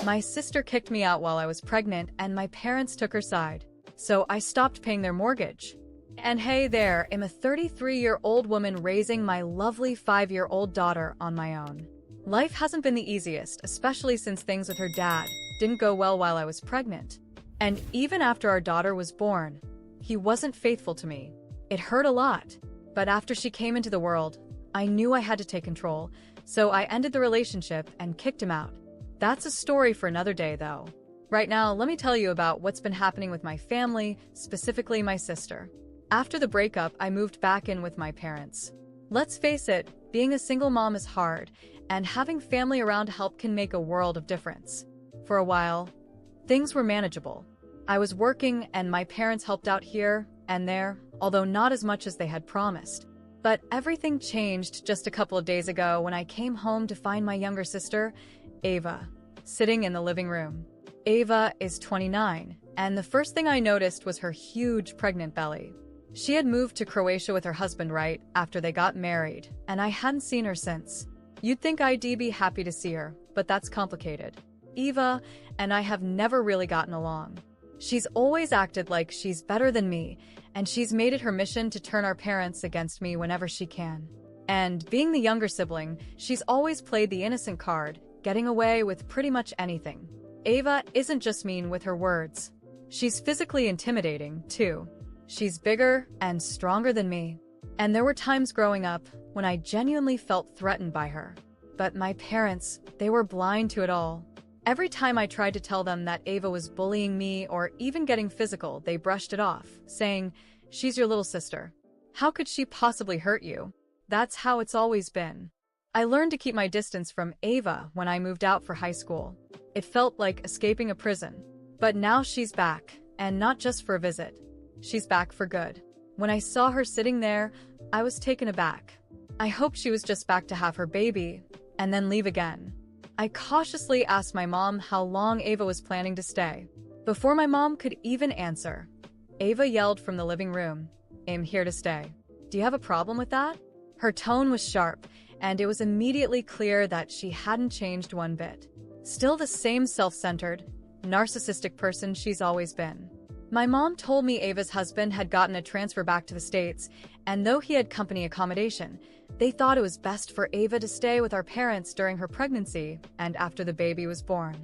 My sister kicked me out while I was pregnant, and my parents took her side. So I stopped paying their mortgage. And hey there, I'm a 33-year-old woman raising my lovely 5-year-old daughter on my own. Life hasn't been the easiest, especially since things with her dad didn't go well while I was pregnant. And even after our daughter was born, he wasn't faithful to me. It hurt a lot. But after she came into the world, I knew I had to take control, so I ended the relationship and kicked him out. That's a story for another day, though. Right now, let me tell you about what's been happening with my family, specifically my sister. After the breakup, I moved back in with my parents. Let's face it, being a single mom is hard, and having family around to help can make a world of difference. For a while, things were manageable. I was working, and my parents helped out here and there, although not as much as they had promised. But everything changed just a couple of days ago when I came home to find my younger sister, Ava, sitting in the living room. Ava is 29, and the first thing I noticed was her huge pregnant belly. She had moved to Croatia with her husband right after they got married, and I hadn't seen her since. You'd think I'd be happy to see her, but that's complicated. Eva and I have never really gotten along. She's always acted like she's better than me, and she's made it her mission to turn our parents against me whenever she can. And being the younger sibling, she's always played the innocent card, getting away with pretty much anything. Ava isn't just mean with her words. She's physically intimidating, too. She's bigger and stronger than me. And there were times growing up when I genuinely felt threatened by her. But my parents, they were blind to it all. Every time I tried to tell them that Ava was bullying me or even getting physical, they brushed it off, saying, "She's your little sister. How could she possibly hurt you?" That's how it's always been. I learned to keep my distance from Ava when I moved out for high school. It felt like escaping a prison. But now she's back, and not just for a visit. She's back for good. When I saw her sitting there, I was taken aback. I hoped she was just back to have her baby, and then leave again. I cautiously asked my mom how long Ava was planning to stay. Before my mom could even answer, Ava yelled from the living room, "I'm here to stay. Do you have a problem with that?" Her tone was sharp, and it was immediately clear that she hadn't changed one bit. Still the same self-centered, narcissistic person she's always been. My mom told me Ava's husband had gotten a transfer back to the States, and though he had company accommodation, they thought it was best for Ava to stay with our parents during her pregnancy and after the baby was born.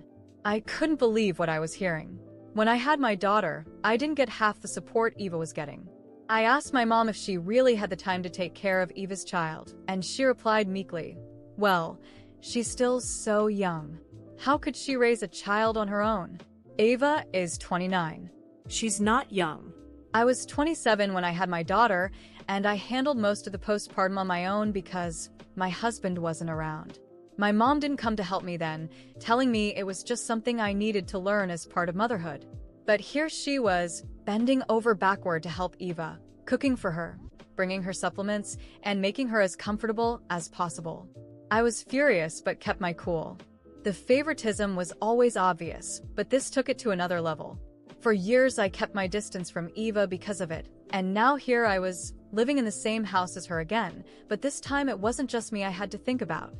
I couldn't believe what I was hearing. When I had my daughter, I didn't get half the support Eva was getting. I asked my mom if she really had the time to take care of Eva's child, and she replied meekly, "Well, she's still so young. How could she raise a child on her own?" Ava is 29. She's not young. I was 27 when I had my daughter, and I handled most of the postpartum on my own because my husband wasn't around. My mom didn't come to help me then, telling me it was just something I needed to learn as part of motherhood. But here she was, bending over backward to help Eva, cooking for her, bringing her supplements, and making her as comfortable as possible. I was furious but kept my cool. The favoritism was always obvious, but this took it to another level. For years I kept my distance from Eva because of it, and now here I was, living in the same house as her again, but this time it wasn't just me I had to think about.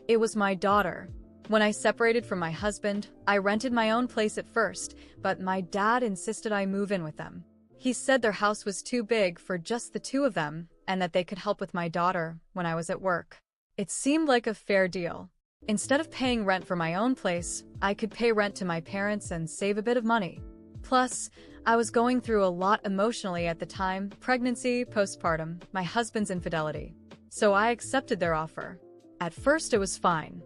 It was my daughter. When I separated from my husband, I rented my own place at first, but my dad insisted I move in with them. He said their house was too big for just the two of them, and that they could help with my daughter when I was at work. It seemed like a fair deal. Instead of paying rent for my own place, I could pay rent to my parents and save a bit of money. Plus, I was going through a lot emotionally at the time: pregnancy, postpartum, my husband's infidelity. So I accepted their offer. At first it was fine.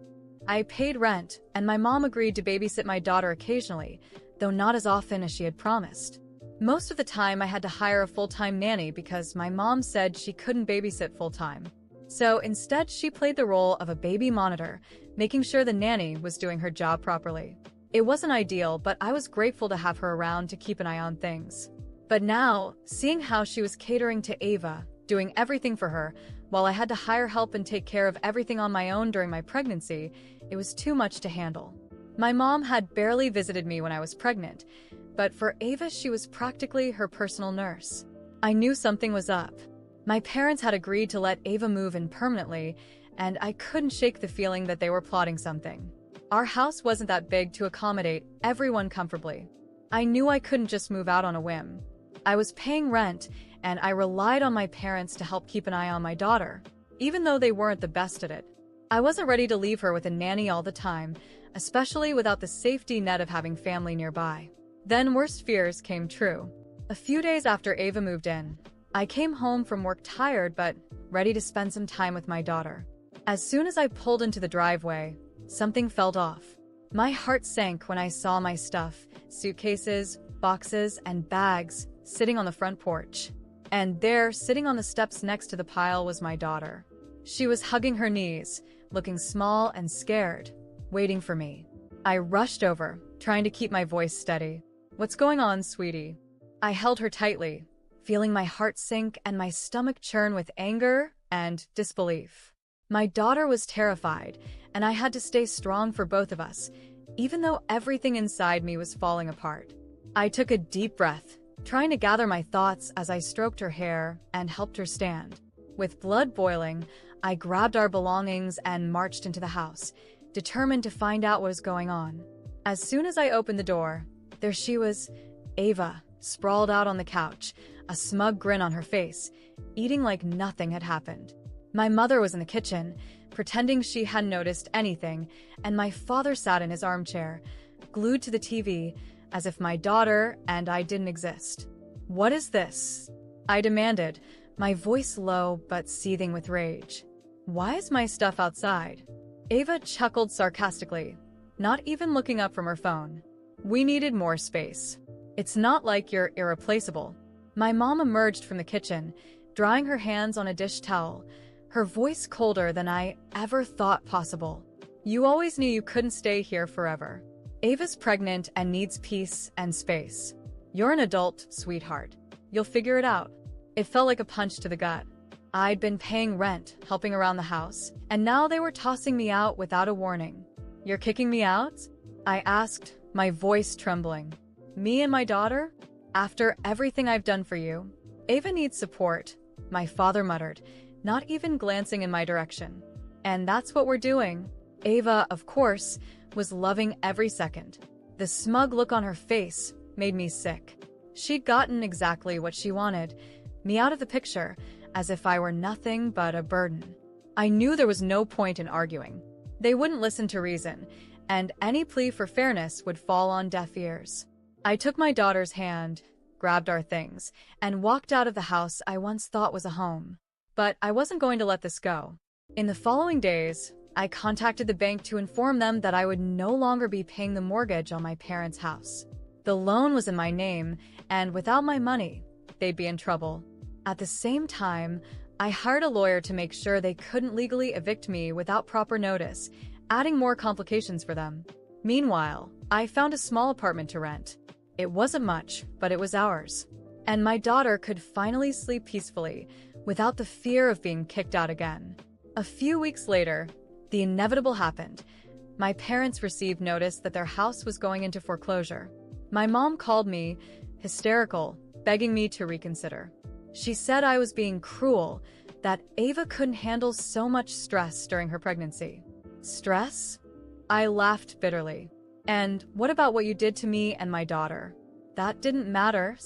I paid rent, and my mom agreed to babysit my daughter occasionally, though not as often as she had promised. Most of the time I had to hire a full-time nanny because my mom said she couldn't babysit full-time. So instead she played the role of a baby monitor, making sure the nanny was doing her job properly. It wasn't ideal, but I was grateful to have her around to keep an eye on things. But now, seeing how she was catering to Ava, doing everything for her, while I had to hire help and take care of everything on my own during my pregnancy, it was too much to handle. My mom had barely visited me when I was pregnant, but for Ava she was practically her personal nurse. I knew something was up. My parents had agreed to let Ava move in permanently, and I couldn't shake the feeling that they were plotting something. Our house wasn't that big to accommodate everyone comfortably. I knew I couldn't just move out on a whim. I was paying rent, and I relied on my parents to help keep an eye on my daughter, even though they weren't the best at it. I wasn't ready to leave her with a nanny all the time, especially without the safety net of having family nearby. Then worst fears came true. A few days after Ava moved in, I came home from work tired but ready to spend some time with my daughter. As soon as I pulled into the driveway, something felt off. My heart sank when I saw my stuff, suitcases, boxes, and bags, sitting on the front porch. And there, sitting on the steps next to the pile, was my daughter. She was hugging her knees, looking small and scared, waiting for me. I rushed over, trying to keep my voice steady. "What's going on, sweetie?" I held her tightly, feeling my heart sink and my stomach churn with anger and disbelief. My daughter was terrified, and I had to stay strong for both of us, even though everything inside me was falling apart. I took a deep breath, trying to gather my thoughts as I stroked her hair and helped her stand. With blood boiling, I grabbed our belongings and marched into the house, determined to find out what was going on. As soon as I opened the door, there she was, Ava, sprawled out on the couch, a smug grin on her face, eating like nothing had happened. My mother was in the kitchen, pretending she hadn't noticed anything, and my father sat in his armchair, glued to the TV, as if my daughter and I didn't exist. "What is this?" I demanded, my voice low but seething with rage. "Why is my stuff outside?" Ava chuckled sarcastically, not even looking up from her phone. "We needed more space. It's not like you're irreplaceable." My mom emerged from the kitchen, drying her hands on a dish towel, her voice colder than I ever thought possible. "You always knew you couldn't stay here forever. Ava's pregnant and needs peace and space. You're an adult, sweetheart. You'll figure it out." It felt like a punch to the gut. I'd been paying rent, helping around the house, and now they were tossing me out without a warning. "You're kicking me out?" I asked, my voice trembling. "Me and my daughter? After everything I've done for you?" "Ava needs support," my father muttered, not even glancing in my direction. "And that's what we're doing." Ava, of course, was loving every second. The smug look on her face made me sick. She'd gotten exactly what she wanted, me out of the picture, as if I were nothing but a burden. I knew there was no point in arguing. They wouldn't listen to reason, and any plea for fairness would fall on deaf ears. I took my daughter's hand, grabbed our things, and walked out of the house I once thought was a home. But I wasn't going to let this go. In the following days, I contacted the bank to inform them that I would no longer be paying the mortgage on my parents' house. The loan was in my name, and without my money, they'd be in trouble. At the same time, I hired a lawyer to make sure they couldn't legally evict me without proper notice, adding more complications for them. Meanwhile, I found a small apartment to rent. It wasn't much, but it was ours. And my daughter could finally sleep peacefully, without the fear of being kicked out again. A few weeks later, the inevitable happened. My parents received notice that their house was going into foreclosure. My mom called me, hysterical, begging me to reconsider. She said I was being cruel, that Ava couldn't handle so much stress during her pregnancy. Stress? I laughed bitterly. "And what about what you did to me and my daughter?" "That didn't matter."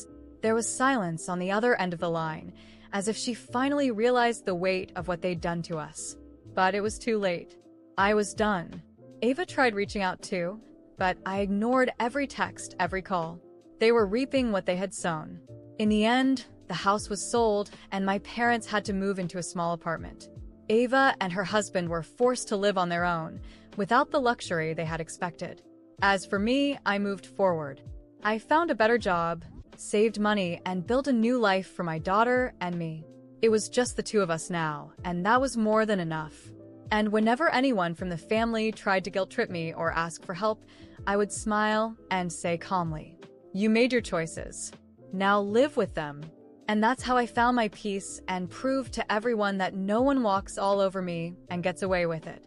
There was silence on the other end of the line, as if she finally realized the weight of what they'd done to us. But it was too late. I was done. Ava tried reaching out too, but I ignored every text, every call. They were reaping what they had sown. In the end, the house was sold, and my parents had to move into a small apartment. Ava and her husband were forced to live on their own, without the luxury they had expected. As for me, I moved forward. I found a better job, saved money, and built a new life for my daughter and me. It was just the two of us now, and that was more than enough. And whenever anyone from the family tried to guilt-trip me or ask for help, I would smile and say calmly, "You made your choices. Now live with them." And that's how I found my peace and proved to everyone that no one walks all over me and gets away with it.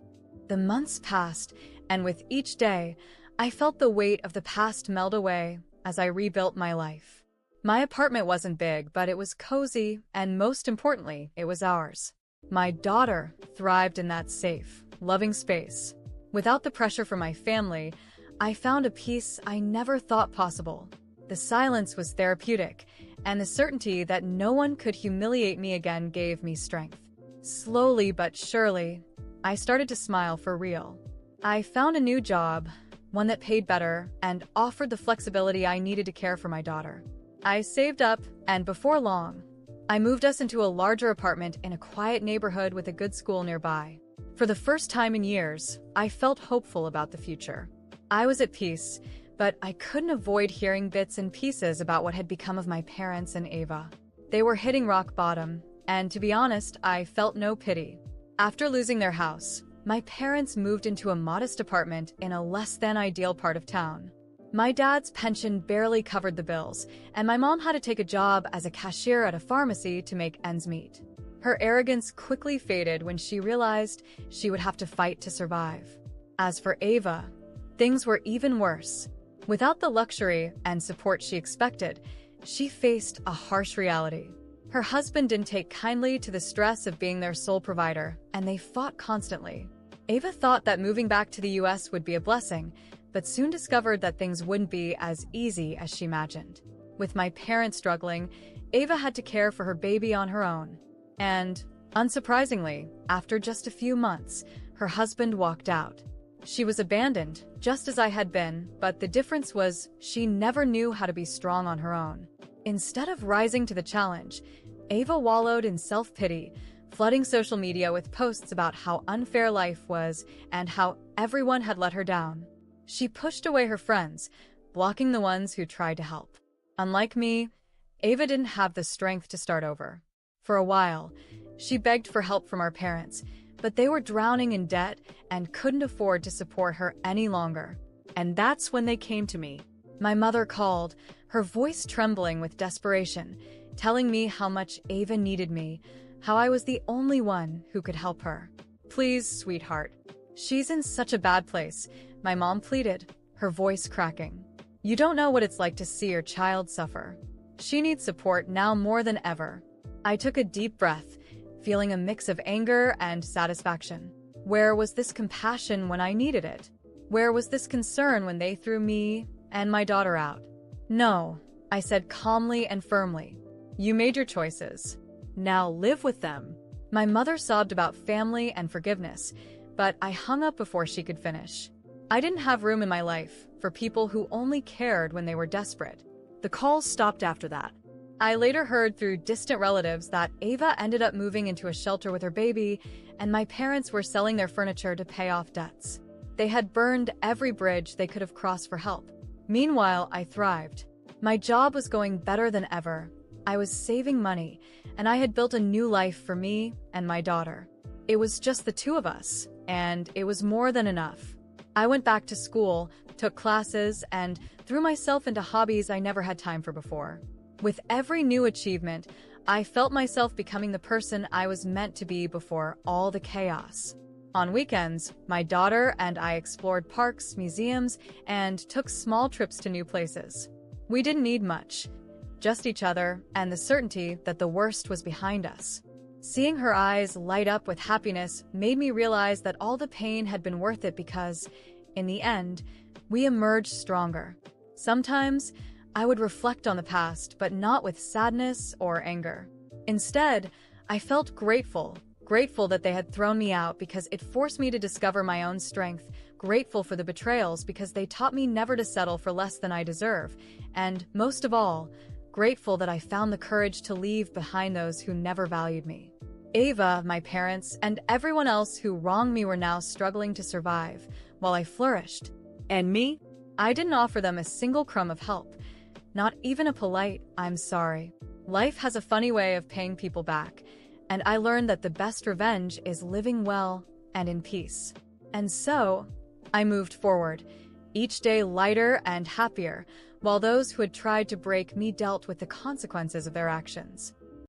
The months passed, and with each day, I felt the weight of the past melt away as I rebuilt my life. My apartment wasn't big, but it was cozy, and most importantly, it was ours. My daughter thrived in that safe, loving space. Without the pressure from my family, I found a peace I never thought possible. The silence was therapeutic, and the certainty that no one could humiliate me again gave me strength. Slowly but surely, I started to smile for real. I found a new job, one that paid better and offered the flexibility I needed to care for my daughter. I saved up, and before long, I moved us into a larger apartment in a quiet neighborhood with a good school nearby. For the first time in years, I felt hopeful about the future. I was at peace, but I couldn't avoid hearing bits and pieces about what had become of my parents and Ava. They were hitting rock bottom, and to be honest, I felt no pity. After losing their house, my parents moved into a modest apartment in a less-than-ideal part of town. My dad's pension barely covered the bills, and my mom had to take a job as a cashier at a pharmacy to make ends meet. Her arrogance quickly faded when she realized she would have to fight to survive. As for Ava, things were even worse. Without the luxury and support she expected, she faced a harsh reality. Her husband didn't take kindly to the stress of being their sole provider, and they fought constantly. Ava thought that moving back to the US would be a blessing, but soon discovered that things wouldn't be as easy as she imagined. With my parents struggling, Ava had to care for her baby on her own. And, unsurprisingly, after just a few months, her husband walked out. She was abandoned, just as I had been, but the difference was she never knew how to be strong on her own. Instead of rising to the challenge, Ava wallowed in self-pity, flooding social media with posts about how unfair life was and how everyone had let her down. She pushed away her friends, blocking the ones who tried to help. Unlike me, Ava didn't have the strength to start over. For a while, she begged for help from our parents, but they were drowning in debt and couldn't afford to support her any longer. And that's when they came to me. My mother called, her voice trembling with desperation, telling me how much Ava needed me, how I was the only one who could help her. "Please, sweetheart. She's in such a bad place," my mom pleaded, her voice cracking. "You don't know what it's like to see your child suffer. She needs support now more than ever." I took a deep breath, feeling a mix of anger and satisfaction. Where was this compassion when I needed it? Where was this concern when they threw me and my daughter out? "No," I said calmly and firmly. "You made your choices. Now live with them." My mother sobbed about family and forgiveness, but I hung up before she could finish. I didn't have room in my life for people who only cared when they were desperate. The calls stopped after that. I later heard through distant relatives that Ava ended up moving into a shelter with her baby, and my parents were selling their furniture to pay off debts. They had burned every bridge they could have crossed for help. Meanwhile, I thrived. My job was going better than ever. I was saving money, and I had built a new life for me and my daughter. It was just the two of us, and it was more than enough. I went back to school, took classes, and threw myself into hobbies I never had time for before. With every new achievement, I felt myself becoming the person I was meant to be before all the chaos. On weekends, my daughter and I explored parks, museums, and took small trips to new places. We didn't need much, just each other and the certainty that the worst was behind us. Seeing her eyes light up with happiness made me realize that all the pain had been worth it because, in the end, we emerged stronger. Sometimes, I would reflect on the past, but not with sadness or anger. Instead, I felt grateful that they had thrown me out because it forced me to discover my own strength, grateful for the betrayals because they taught me never to settle for less than I deserve, and, most of all, grateful that I found the courage to leave behind those who never valued me. Ava, my parents, and everyone else who wronged me were now struggling to survive, while I flourished. And me? I didn't offer them a single crumb of help. Not even a polite, "I'm sorry." Life has a funny way of paying people back, and I learned that the best revenge is living well and in peace. And so, I moved forward, each day lighter and happier, while those who had tried to break me dealt with the consequences of their actions.